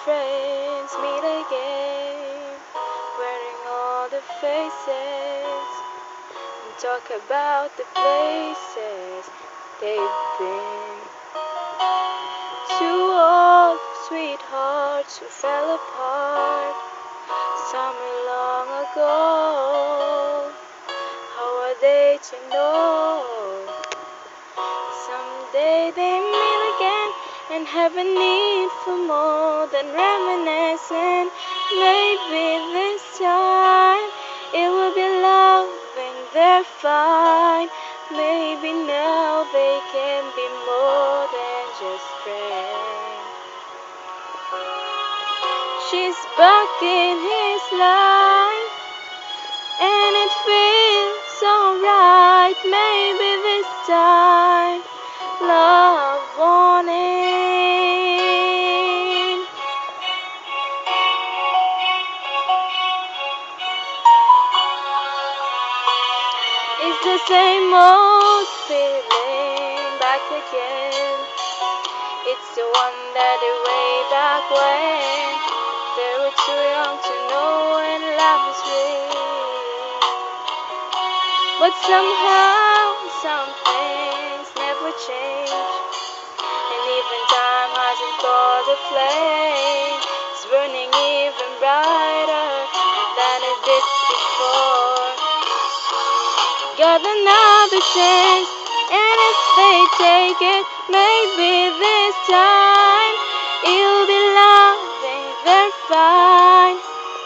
friends meet again, wearing all the faces, and talk about the places they've been. Two old sweethearts who fell apart summer long ago. How are they to know? Someday they meet again and have a need for more than reminiscing. Maybe this time it will be loving, they're fine. Maybe now they can be more than just friends. She's back in his life and it feels alright. Maybe this time love won in. It's the same old feeling back again. It's the one that way back when they were too young to know when love is real. But somehow some things never change, and even time hasn't caught the flame. It's burning even brighter than it did before. Got another chance, and if they take it, maybe this time it'll be loving, they're fine.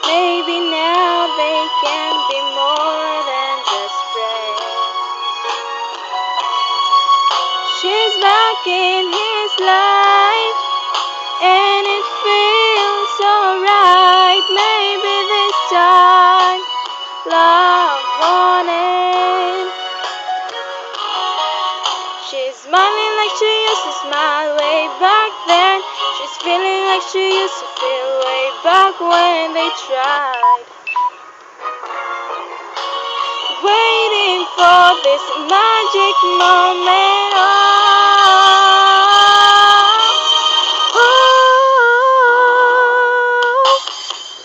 Maybe now they can be more than just friends. She's back in his life and it feels alright. Maybe this time love won in. She's smiling like she used to smile way back then. She's feeling like she used to feel way back when they tried. Waiting for this magic moment.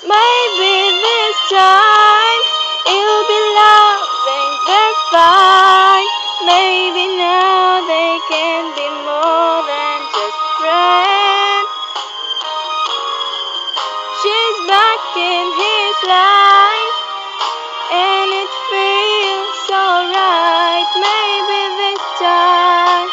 Maybe this time it'll be loving, they're fine. Maybe now they can be more than just friends. She's back in his life and it feels alright. Maybe this time